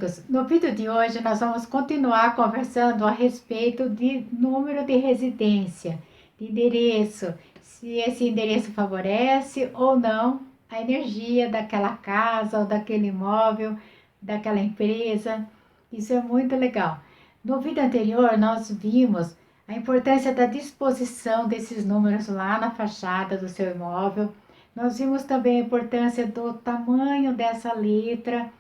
amigos, no vídeo de hoje nós vamos continuar conversando a respeito de número de residência, de endereço, se esse endereço favorece ou não a energia daquela casa ou daquele imóvel, daquela empresa. Isso é muito legal. No vídeo anterior nós vimos a importância da disposição desses números lá na fachada do seu imóvel. Nós vimos também a importância do tamanho dessa letra,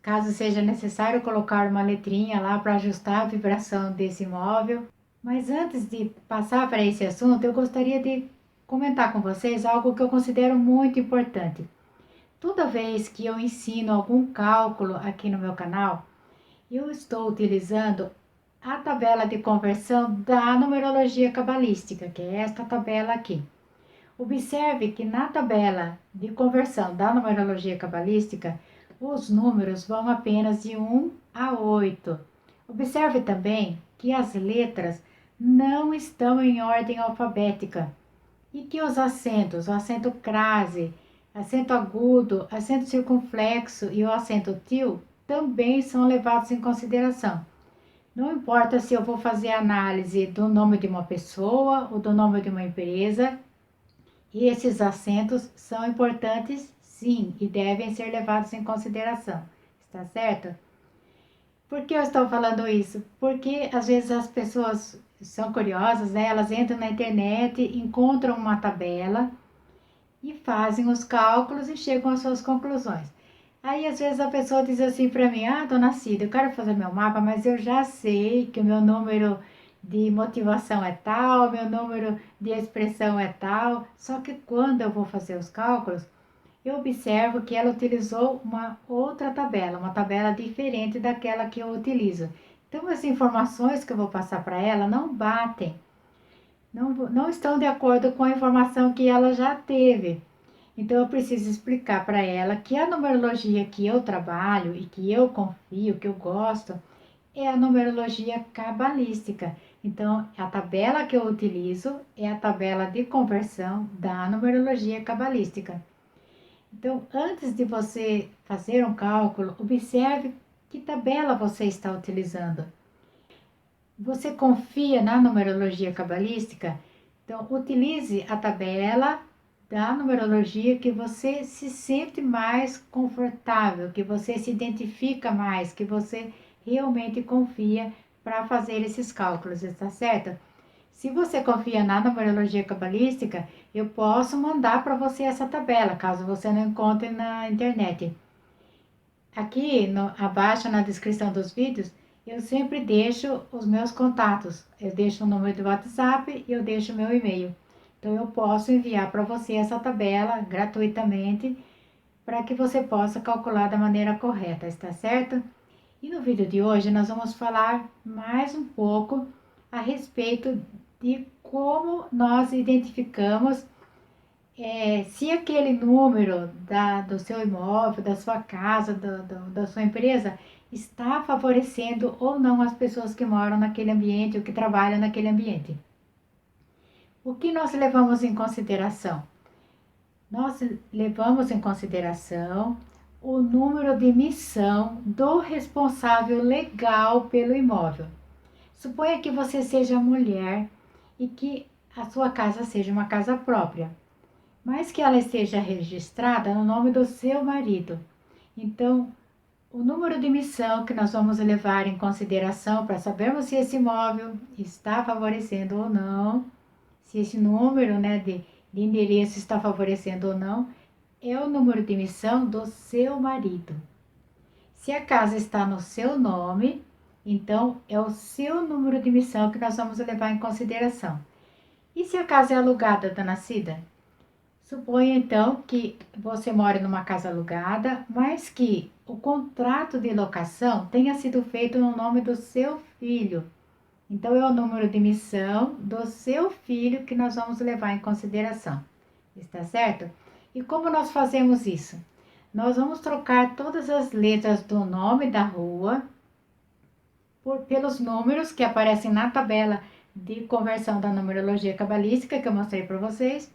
caso seja necessário colocar uma letrinha lá para ajustar a vibração desse imóvel. Mas antes de passar para esse assunto, eu gostaria de comentar com vocês algo que eu considero muito importante. Toda vez que eu ensino algum cálculo aqui no meu canal, eu estou utilizando a tabela de conversão da numerologia cabalística, que é esta tabela aqui. Observe que na tabela de conversão da numerologia cabalística, os números vão apenas de 1 a 8. Observe também que as letras não estão em ordem alfabética e que os acentos, o acento crase, acento agudo, acento circunflexo e o acento til também são levados em consideração. Não importa se eu vou fazer análise do nome de uma pessoa ou do nome de uma empresa, esses acentos são importantes, sim, e devem ser levados em consideração. Está certo? Por que eu estou falando isso? Porque às vezes as pessoas são curiosas, né? Elas entram na internet, encontram uma tabela e fazem os cálculos e chegam às suas conclusões. Aí às vezes a pessoa diz assim para mim: ah, dona Cida, eu quero fazer meu mapa, mas eu já sei que o meu número de motivação é tal, meu número de expressão é tal. Só que quando eu vou fazer os cálculos, eu observo que ela utilizou uma outra tabela, uma tabela diferente daquela que eu utilizo. Então as informações que eu vou passar para ela não batem, não estão de acordo com a informação que ela já teve. Então eu preciso explicar para ela que a numerologia que eu trabalho e que eu confio, que eu gosto, é a numerologia cabalística. Então a tabela que eu utilizo é a tabela de conversão da numerologia cabalística. Então, antes de você fazer um cálculo, observe que tabela você está utilizando. Você confia na numerologia cabalística? Então, utilize a tabela da numerologia que você se sente mais confortável, que você se identifica mais, que você realmente confia para fazer esses cálculos, está certo? Se você confia na numerologia cabalística, eu posso mandar para você essa tabela, caso você não encontre na internet. Aqui abaixo na descrição dos vídeos, eu sempre deixo os meus contatos. Eu deixo o número do WhatsApp e eu deixo o meu e-mail. Então eu posso enviar para você essa tabela gratuitamente para que você possa calcular da maneira correta, está certo? E no vídeo de hoje nós vamos falar mais um pouco a respeito de como nós identificamos se aquele número do seu imóvel, da sua casa, da sua empresa, está favorecendo ou não as pessoas que moram naquele ambiente ou que trabalham naquele ambiente. O que nós levamos em consideração? Nós levamos em consideração o número de missão do responsável legal pelo imóvel. Suponha que você seja mulher e que a sua casa seja uma casa própria, mas que ela esteja registrada no nome do seu marido. Então, o número de missão que nós vamos levar em consideração para sabermos se esse imóvel está favorecendo ou não, se esse número, né, de endereço está favorecendo ou não, é o número de missão do seu marido. Se a casa está no seu nome, então é o seu número de missão que nós vamos levar em consideração. E se a casa é alugada, dona Cida? Suponha então que você mora numa casa alugada, mas que o contrato de locação tenha sido feito no nome do seu filho. Então é o número de missão do seu filho que nós vamos levar em consideração. Está certo? E como nós fazemos isso? Nós vamos trocar todas as letras do nome da rua pelos números que aparecem na tabela de conversão da numerologia cabalística que eu mostrei para vocês.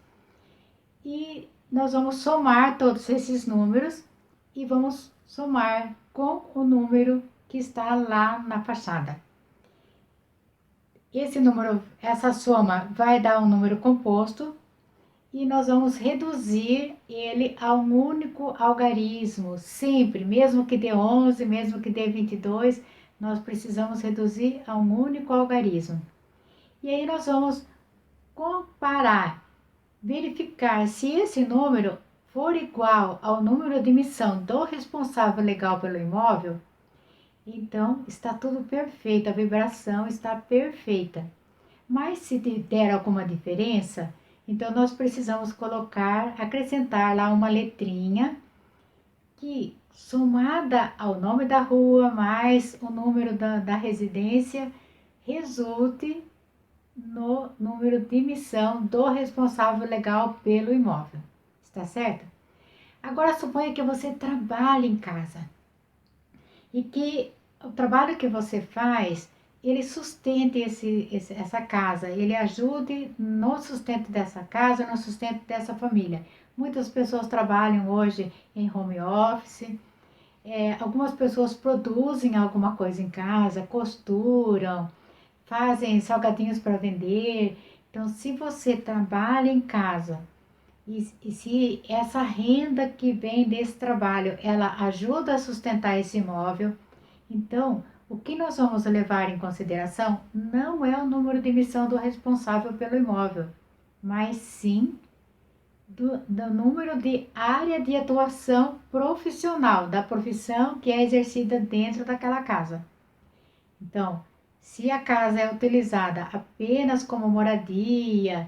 E nós vamos somar todos esses números e vamos somar com o número que está lá na fachada. Esse número, essa soma vai dar um número composto e nós vamos reduzir ele a um único algarismo, sempre, mesmo que dê 11, mesmo que dê 22, nós precisamos reduzir a um único algarismo. E aí nós vamos comparar, verificar se esse número for igual ao número de emissão do responsável legal pelo imóvel, então está tudo perfeito, a vibração está perfeita. Mas se der alguma diferença, então nós precisamos acrescentar lá uma letrinha que, somada ao nome da rua mais o número da residência, resulte no número de emissão do responsável legal pelo imóvel. Está certo? Agora suponha que você trabalha em casa e que o trabalho que você faz, ele sustente essa casa, ele ajude no sustento dessa casa, no sustento dessa família. Muitas pessoas trabalham hoje em home office, algumas pessoas produzem alguma coisa em casa, costuram, fazem salgadinhos para vender. Então, se você trabalha em casa e se essa renda que vem desse trabalho, ela ajuda a sustentar esse imóvel, então, o que nós vamos levar em consideração não é o número de emissão do responsável pelo imóvel, mas sim do número de área de atuação profissional, da profissão que é exercida dentro daquela casa. Então, se a casa é utilizada apenas como moradia,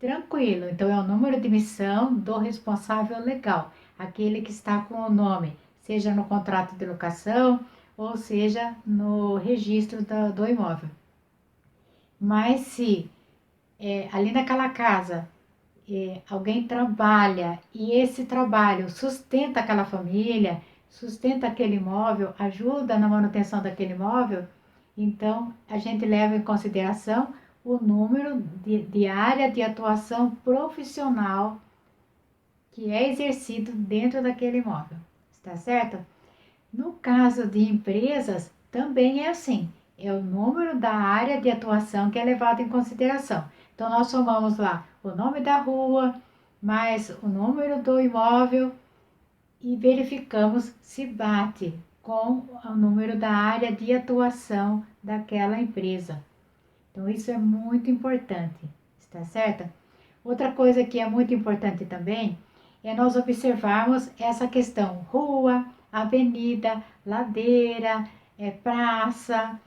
tranquilo, então é o número de emissão do responsável legal, aquele que está com o nome, seja no contrato de locação, ou seja, no registro do imóvel. Mas se ali naquela casa alguém trabalha e esse trabalho sustenta aquela família, sustenta aquele imóvel, ajuda na manutenção daquele imóvel, então a gente leva em consideração o número de área de atuação profissional que é exercido dentro daquele imóvel. Está certo? No caso de empresas, também é assim. É o número da área de atuação que é levado em consideração. Então, nós somamos lá o nome da rua, mais o número do imóvel e verificamos se bate com o número da área de atuação daquela empresa. Então, isso é muito importante, está certo? Outra coisa que é muito importante também é nós observarmos essa questão rua, avenida, ladeira, praça,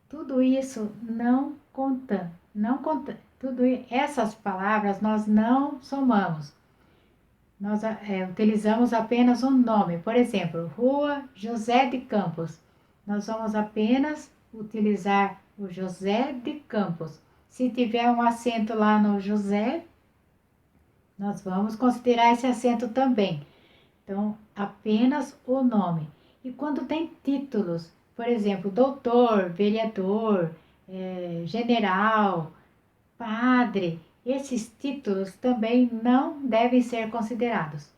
tudo isso não conta, essas palavras nós não somamos. Nós utilizamos apenas um nome, por exemplo, Rua José de Campos. Nós vamos apenas utilizar o José de Campos. Se tiver um acento lá no José, nós vamos considerar esse acento também. Então, apenas o nome. E quando tem títulos, por exemplo, doutor, vereador, general, padre, esses títulos também não devem ser considerados.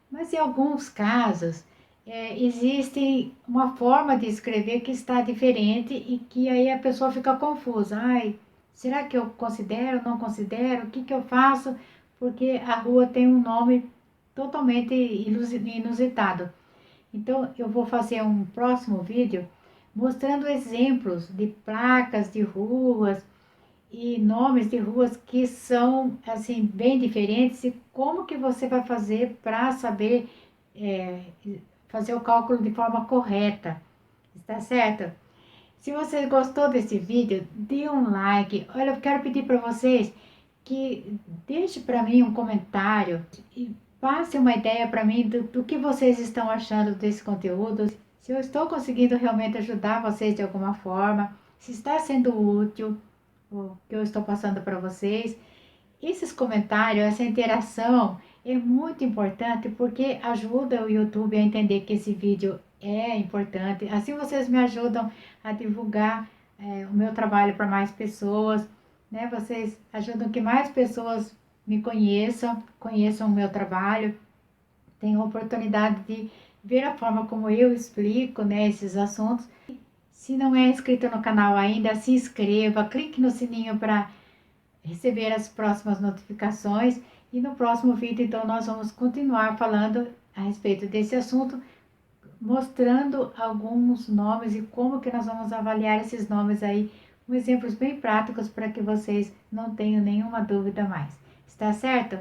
Mas em alguns casos, existe uma forma de escrever que está diferente e que aí a pessoa fica confusa. Ai, será que eu considero, não considero? O que eu faço? Porque a rua tem um nome totalmente inusitado. Então, eu vou fazer um próximo vídeo mostrando exemplos de placas de ruas e nomes de ruas que são assim bem diferentes e como que você vai fazer para saber fazer o cálculo de forma correta, está certo? Se você gostou desse vídeo, dê um like. Olha, eu quero pedir para vocês que deixe para mim um comentário e passe uma ideia para mim do que vocês estão achando desse conteúdo, se eu estou conseguindo realmente ajudar vocês de alguma forma, se está sendo útil o que eu estou passando para vocês. Esses comentários, essa interação é muito importante porque ajuda o YouTube a entender que esse vídeo é importante. Assim vocês me ajudam a divulgar o meu trabalho para mais pessoas, né? Vocês ajudam que mais pessoas me conheçam o meu trabalho, tenham a oportunidade ver a forma como eu explico, né, esses assuntos. Se não é inscrito no canal ainda, se inscreva, clique no sininho para receber as próximas notificações. E no próximo vídeo, então, nós vamos continuar falando a respeito desse assunto, mostrando alguns nomes e como que nós vamos avaliar esses nomes aí, com exemplos bem práticos para que vocês não tenham nenhuma dúvida mais. Está certo?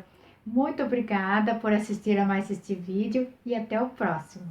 Muito obrigada por assistir a mais este vídeo e até o próximo.